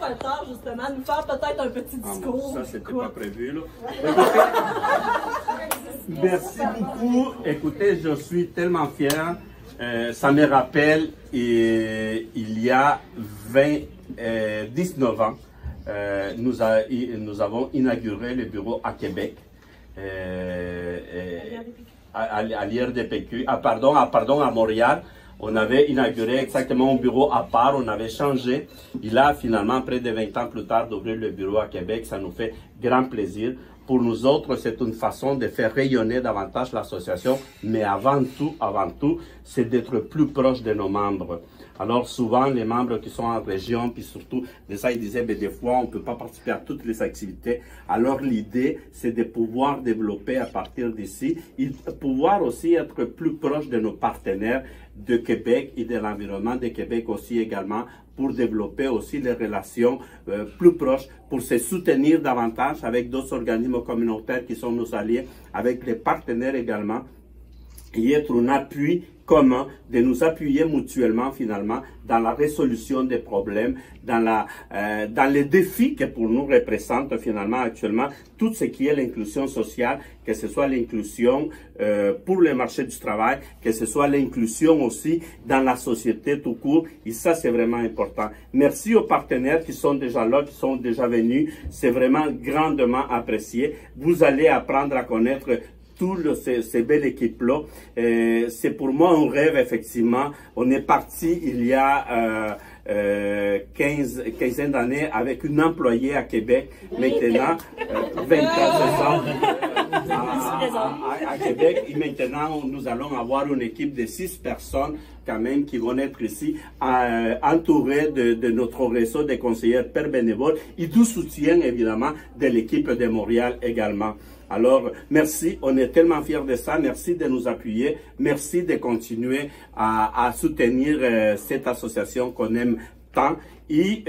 pas le temps, justement, de nous faire peut-être un petit discours. Ça, c'était pas prévu, là. Merci beaucoup. Écoutez, je suis tellement fier. Ça me rappelle, il y a 19 ans, nous avons inauguré le bureau à Québec, à l'IRDPQ, à Montréal. On avait inauguré exactement un bureau à part, on avait changé. Et là, finalement, près de 20 ans plus tard, d'ouvrir le bureau à Québec, ça nous fait grand plaisir. Pour nous autres, c'est une façon de faire rayonner davantage l'association, mais avant tout, c'est d'être plus proche de nos membres. Alors souvent, les membres qui sont en région, puis surtout, ça, ils disaient, mais des fois, on ne peut pas participer à toutes les activités. Alors l'idée, c'est de pouvoir développer à partir d'ici, et pouvoir aussi être plus proche de nos partenaires de Québec et de l'environnement de Québec aussi également, pour développer aussi les relations plus proches, pour se soutenir davantage avec d'autres organismes communautaires qui sont nos alliés, avec les partenaires également, et être un appui commun, de nous appuyer mutuellement finalement dans la résolution des problèmes, dans les défis que pour nous représente finalement actuellement tout ce qui est l'inclusion sociale, que ce soit l'inclusion pour le marché du travail, que ce soit l'inclusion aussi dans la société tout court, et ça c'est vraiment important. Merci aux partenaires qui sont déjà là, qui sont déjà venus, c'est vraiment grandement apprécié. Vous allez apprendre à connaître ces belles équipes-là. C'est pour moi un rêve, effectivement. On est parti il y a 15 d'années avec une employée à Québec. Maintenant, 24 à Québec. Et maintenant, nous allons avoir une équipe de 6 personnes quand même qui vont être ici, entourées de notre réseau de conseillers pères bénévoles et du soutien, évidemment, de l'équipe de Montréal également. Alors, merci, on est tellement fiers de ça, merci de nous appuyer, merci de continuer à soutenir cette association qu'on aime tant. Et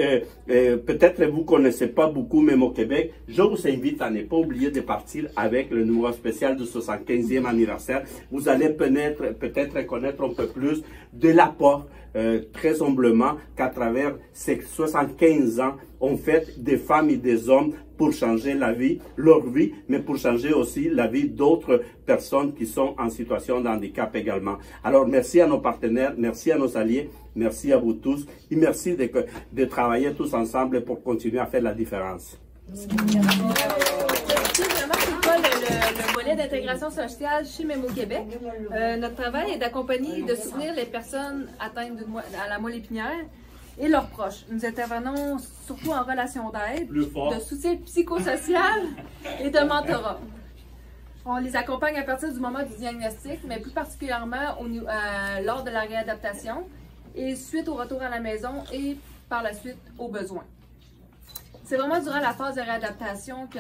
peut-être vous ne connaissez pas beaucoup, même au Québec, je vous invite à ne pas oublier de partir avec le numéro spécial du 75e anniversaire. Vous allez peut-être connaître un peu plus de l'apport, très humblement, qu'à travers ces 75 ans, on fait des femmes et des hommes pour changer leur vie, mais pour changer aussi la vie d'autres personnes qui sont en situation de handicap également. Alors, merci à nos partenaires, merci à nos alliés, merci à vous tous, et merci de travailler tous ensemble pour continuer à faire la différence. C'est vraiment le volet d'intégration sociale chez Mémo Québec. Notre travail est d'accompagner et de soutenir les personnes atteintes à la moelle épinière et leurs proches. Nous intervenons surtout en relation d'aide, de soutien psychosocial et de mentorat. On les accompagne à partir du moment du diagnostic, mais plus particulièrement lors de la réadaptation et suite au retour à la maison et par la suite aux besoins. C'est vraiment durant la phase de réadaptation que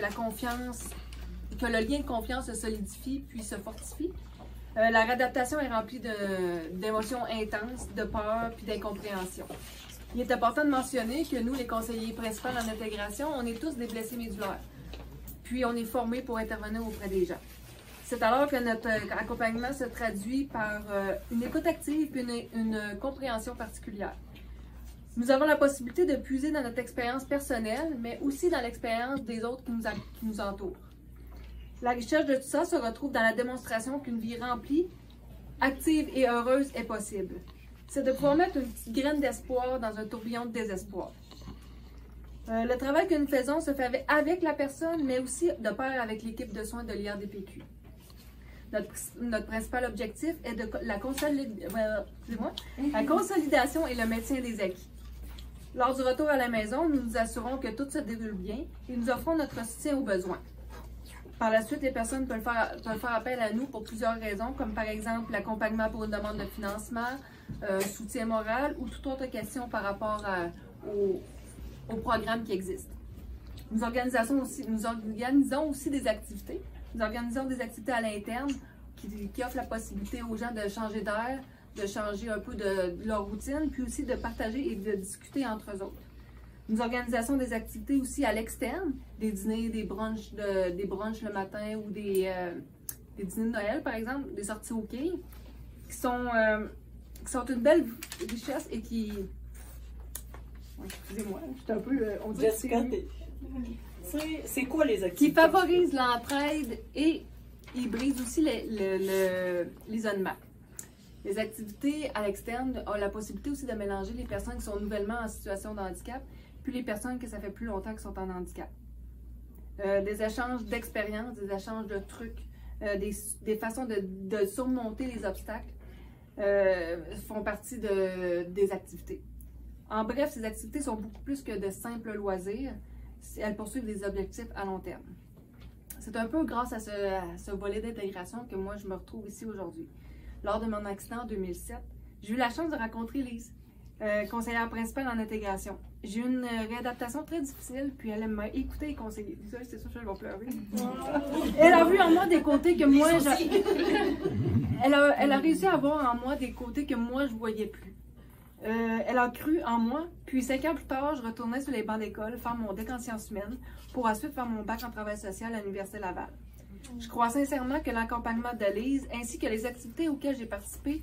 que le lien de confiance se solidifie puis se fortifie. La réadaptation est remplie d'émotions intenses, de peur puis d'incompréhension. Il est important de mentionner que nous, les conseillers principaux en intégration, on est tous des blessés médulaires. Puis on est formés pour intervenir auprès des gens. C'est alors que notre accompagnement se traduit par une écoute active et une compréhension particulière. Nous avons la possibilité de puiser dans notre expérience personnelle, mais aussi dans l'expérience des autres qui nous entourent. La richesse de tout ça se retrouve dans la démonstration qu'une vie remplie, active et heureuse est possible. C'est de pouvoir mettre une petite graine d'espoir dans un tourbillon de désespoir. Le travail que nous faisons se fait avec la personne, mais aussi de pair avec l'équipe de soins de l'IRDPQ. Notre principal objectif est la consolidation et le maintien des acquis. Lors du retour à la maison, nous nous assurons que tout se déroule bien et nous offrons notre soutien aux besoins. Par la suite, les personnes peuvent faire appel à nous pour plusieurs raisons, comme par exemple l'accompagnement pour une demande de financement, soutien moral ou toute autre question par rapport au programme qui existe. Nous organisons aussi des activités. Nous organisons des activités à l'interne qui offrent la possibilité aux gens de changer d'air, de changer un peu de leur routine, puis aussi de partager et de discuter entre eux autres. Nous organisons des activités aussi à l'externe, des dîners, des brunchs le matin ou des dîners de Noël, par exemple, des sorties au quai, qui sont une belle richesse et qui Excusez-moi, je suis un peu... on dit Jessica, c'est quoi les activités? Qui favorise l'entraide et il brise aussi l'isolement. Les activités à l'externe ont la possibilité aussi de mélanger les personnes qui sont nouvellement en situation de handicap, puis les personnes que ça fait plus longtemps qu'ils sont en handicap. Des échanges d'expériences, des échanges de trucs, des façons de surmonter les obstacles font partie des activités. En bref, ces activités sont beaucoup plus que de simples loisirs. Elles poursuivent des objectifs à long terme. C'est un peu grâce à ce volet d'intégration que moi, je me retrouve ici aujourd'hui. Lors de mon accident en 2007, j'ai eu la chance de rencontrer Lise, conseillère principale en intégration. J'ai eu une réadaptation très difficile, puis elle m'a écouté et conseillé. C'est sûr que je vais pleurer. Elle a vu en moi des côtés que moi... Elle a réussi à voir en moi des côtés que moi, je ne voyais plus. Elle a cru en moi, puis 5 ans plus tard, je retournais sur les bancs d'école faire mon DEC en sciences humaines pour ensuite faire mon bac en travail social à l'Université Laval. Je crois sincèrement que l'accompagnement de Lise ainsi que les activités auxquelles j'ai participé,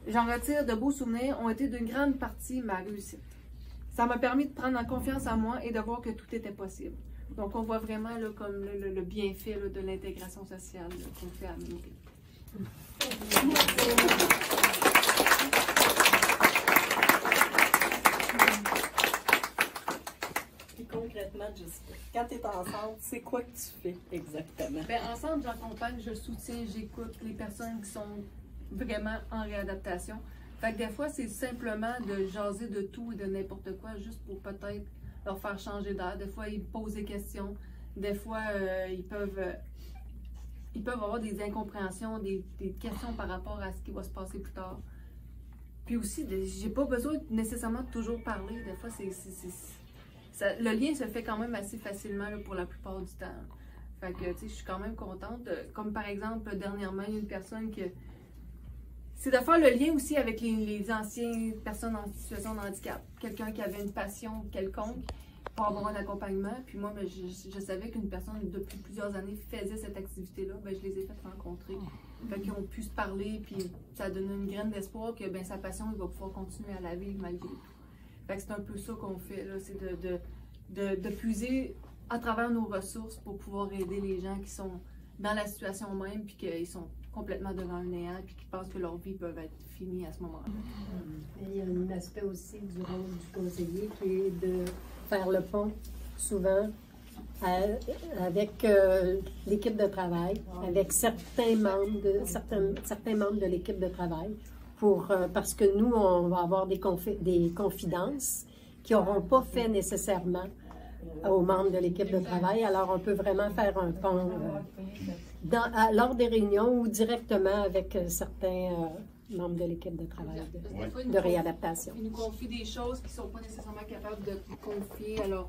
j'en retire de beaux souvenirs, ont été d'une grande partie ma réussite. Ça m'a permis de prendre en confiance en moi et de voir que tout était possible. Donc on voit vraiment là, comme le bienfait là, de l'intégration sociale qu'on fait à Minoké. Concrètement, Jessica, quand tu es ensemble, c'est quoi que tu fais exactement? Bien, ensemble, j'accompagne, je soutiens, j'écoute les personnes qui sont vraiment en réadaptation. Fait que des fois, c'est simplement de jaser de tout et de n'importe quoi, juste pour peut-être leur faire changer d'air. Des fois, ils posent des questions. Des fois, ils peuvent avoir des incompréhensions, des questions par rapport à ce qui va se passer plus tard. Puis aussi, j'ai pas besoin nécessairement de toujours parler. Des fois, le lien se fait quand même assez facilement là, pour la plupart du temps. Fait que, tu sais, je suis quand même contente. Comme par exemple, dernièrement, il y a une personne que... C'est de faire le lien aussi avec les anciennes personnes en situation de handicap. Quelqu'un qui avait une passion quelconque pour avoir un accompagnement. Puis moi, ben, je savais qu'une personne, depuis plusieurs années, faisait cette activité-là. Ben, je les ai fait rencontrer. Fait qu'ils ont pu se parler, puis ça a donné une graine d'espoir que ben, sa passion, il va pouvoir continuer à la vivre malgré tout. Fait que c'est un peu ça qu'on fait, là, c'est de puiser à travers nos ressources pour pouvoir aider les gens qui sont dans la situation même, puis qu'ils sont complètement devant un néant, puis qui pensent que leur vie peut être finie à ce moment-là. Il y a un aspect aussi du rôle du conseiller qui est de faire le pont, souvent, avec l'équipe de travail, avec certains membres de l'équipe de travail, parce que nous, on va avoir des confidences qui n'auront pas fait nécessairement aux membres de l'équipe de travail. Alors, on peut vraiment faire un pont lors des réunions ou directement avec certains membres de l'équipe de travail de réadaptation. Ils nous confient des choses qu'ils ne sont pas nécessairement capables de confier à leur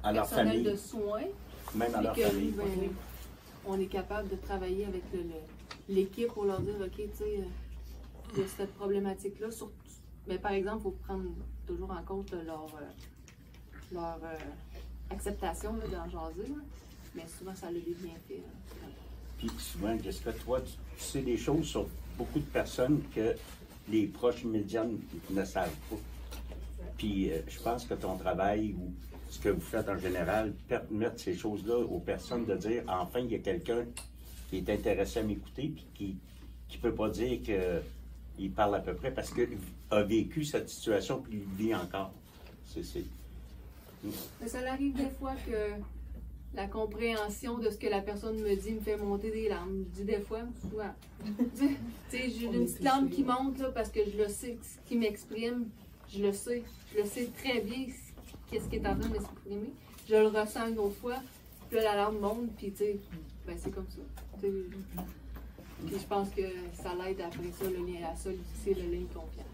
famille, personnel de soins. même à leur famille. Ben, on est capable de travailler avec l'équipe pour leur dire, OK, tu sais, il y a cette problématique-là. Mais par exemple, il faut prendre toujours en compte leur acceptation d'en jaser. Là. Mais souvent, ça a des bienfaits. Puis souvent, Jessica, toi, tu sais des choses sur beaucoup de personnes que les proches immédiats ne savent pas. Puis je pense que ton travail ou ce que vous faites en général permettre ces choses-là aux personnes de dire, enfin, il y a quelqu'un qui est intéressé à m'écouter puis qui ne peut pas dire qu'il parle à peu près parce qu'il a vécu cette situation puis il vit encore. Mais ça arrive des fois que la compréhension de ce que la personne me dit me fait monter des larmes. Je dis des fois, souvent. Tu sais, j'ai une petite larme qui monte là, parce que je le sais, ce qui m'exprime, je le sais très bien qu'est-ce qui est en train de m'exprimer. Je le ressens une autre fois, puis là, la larme monte, puis tu sais, ben c'est comme ça. Puis je pense que ça l'aide après ça, le lien à ça, c'est le lien de confiance.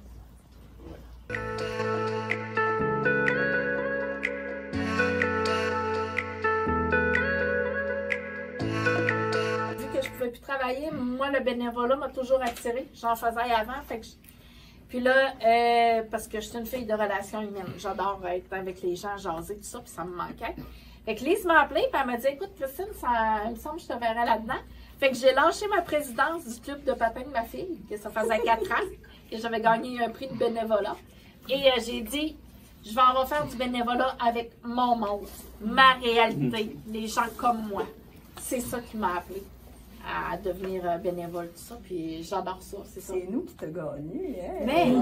Vu que je pouvais plus travailler, moi, le bénévolat m'a toujours attirée. J'en faisais avant, fait que puis là, parce que je suis une fille de relations humaines, j'adore être avec les gens, jaser, tout ça, puis ça me manquait. Fait que Lise m'a appelée, puis elle m'a dit, écoute, Christine, il me semble que je te verrais là-dedans. Fait que j'ai lâché ma présidence du club de patin de ma fille, que ça faisait 4 ans, que j'avais gagné un prix de bénévolat. Et j'ai dit, je vais en faire du bénévolat avec mon monde, ma réalité, les gens comme moi. C'est ça qui m'a appelé à devenir bénévole, tout ça, puis j'adore ça, c'est ça. C'est nous qui t'as gagné, hein? Mais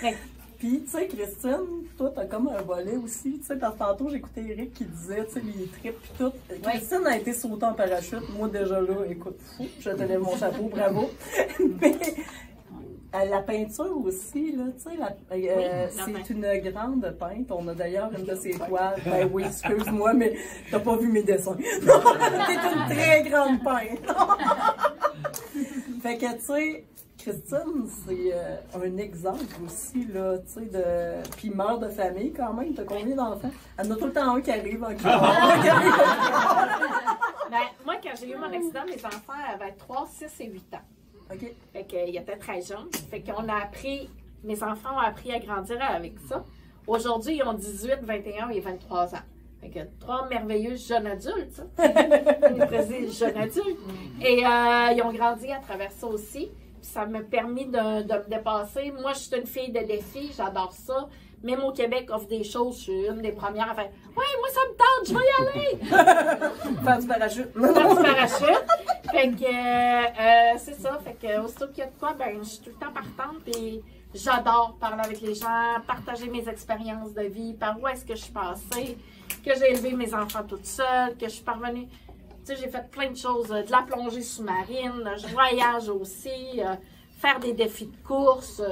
oui! Puis, tu sais, Christine, toi, t'as comme un volet aussi. Tu sais, parce que tantôt, j'écoutais Eric qui disait, tu sais, les trips puis tout. Christine a été sautée en parachute. Moi, déjà là, écoute, fou, je te lève mon chapeau, bravo. Mais la peinture aussi, là, tu sais, c'est une grande peintre. On a d'ailleurs une de ses toiles. Ben oui, excuse-moi, mais t'as pas vu mes dessins. T'es une très grande peintre. Fait que, tu sais, Christine, c'est un exemple aussi, là, tu sais, de... Puis mère de famille, quand même, t'as combien d'enfants? Elle en a tout le temps un qui arrive en Ben, moi, quand j'ai eu mon accident, mes enfants avaient 3, 6 et 8 ans. OK. Fait qu'ils étaient très jeunes. Fait qu'on a appris, mes enfants ont appris à grandir avec ça. Aujourd'hui, ils ont 18, 21 et 23 ans. Fait que 3 merveilleux jeunes adultes, jeunes adultes. Et ils ont grandi à travers ça aussi. Puis ça m'a permis de me dépasser. Moi, je suis une fille de défi, j'adore ça. Même au Québec, offre des choses. Je suis une des premières à faire « Ouais, moi, ça me tente, je vais y aller! » Faire du parachute. Faire du parachute. Fait que c'est ça. Fait que aussitôt qu'il y a de quoi, ben, je suis tout le temps partante. Puis j'adore parler avec les gens, partager mes expériences de vie, par où est-ce que je suis passée, que j'ai élevé mes enfants toute seule, que je suis parvenue. Tu sais, j'ai fait plein de choses, de la plongée sous-marine, je voyage aussi, faire des défis de course.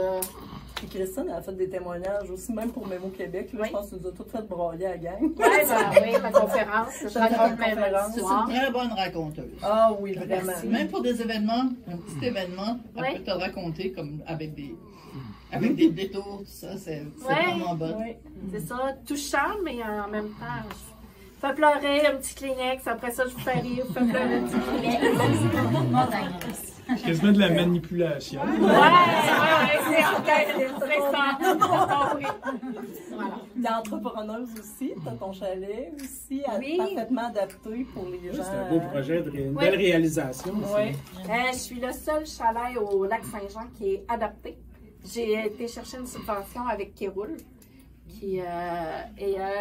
Puis Christine, elle a fait des témoignages aussi, même pour Mémo Québec. Là, je pense que tu nous as toutes fait broyer à la gang. Oui, ma conférence. Je raconte mes histoires. C'est une très bonne raconteuse. Ah oui, vraiment. Merci. Même pour des événements, un petit événement, elle peut te raconter comme avec des détours, tout ça, c'est vraiment bon. Oui. C'est ça, touchant, mais en même temps, je fais pleurer un petit Kleenex, après ça, je vous fais rire, je fais pleurer un petit Kleenex. C'est quasiment de la manipulation. C'est ça. T'es entrepreneuse aussi, t'as ton chalet aussi, parfaitement adapté pour les gens. C'est un beau projet, une belle réalisation. Oui. Je suis le seul chalet au lac Saint-Jean qui est adapté. J'ai été chercher une subvention avec Kéroul, et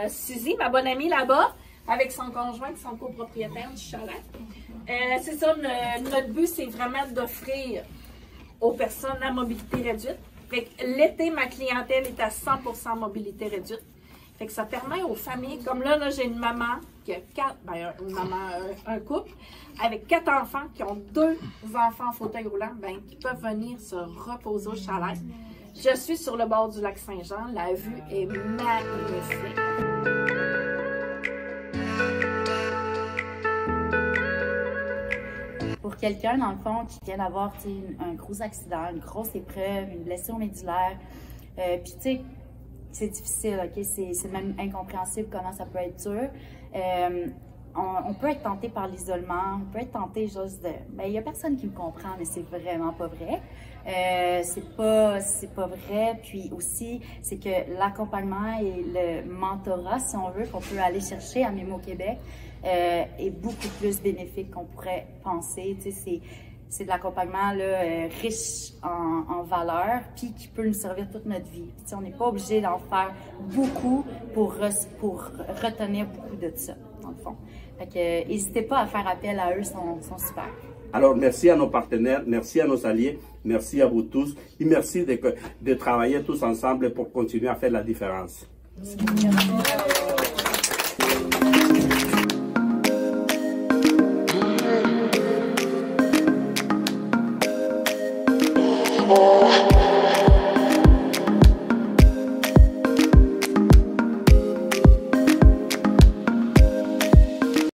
Suzy, ma bonne amie là-bas, avec son conjoint qui sont copropriétaires du chalet. C'est ça, notre but, c'est vraiment d'offrir aux personnes à mobilité réduite. Fait que l'été, ma clientèle est à 100% mobilité réduite. Fait que ça permet aux familles, comme là j'ai une maman qui a un couple avec 4 enfants qui ont 2 enfants en fauteuil roulant, qui peuvent venir se reposer au chalet. Je suis sur le bord du lac Saint-Jean, la vue est magnifique. Pour quelqu'un, dans le fond, qui vient d'avoir un gros accident, une grosse épreuve, une blessure médulaire, puis tu sais, c'est difficile, ok? C'est même incompréhensible comment ça peut être dur. On peut être tenté par l'isolement, on peut être tenté juste de... il n'y a personne qui me comprend, mais c'est vraiment pas vrai. C'est pas vrai. Puis aussi, c'est que l'accompagnement et le mentorat, si on veut, qu'on peut aller chercher à Mémo Québec, est beaucoup plus bénéfique qu'on pourrait penser. Tu sais, c'est de l'accompagnement riche en valeurs, puis qui peut nous servir toute notre vie. Tu sais, on n'est pas obligé d'en faire beaucoup pour retenir beaucoup de ça, dans le fond. Fait que n'hésitez pas à faire appel à eux, ils sont super. Alors, merci à nos partenaires, merci à nos alliés, merci à vous tous et merci de travailler tous ensemble pour continuer à faire la différence. Oh.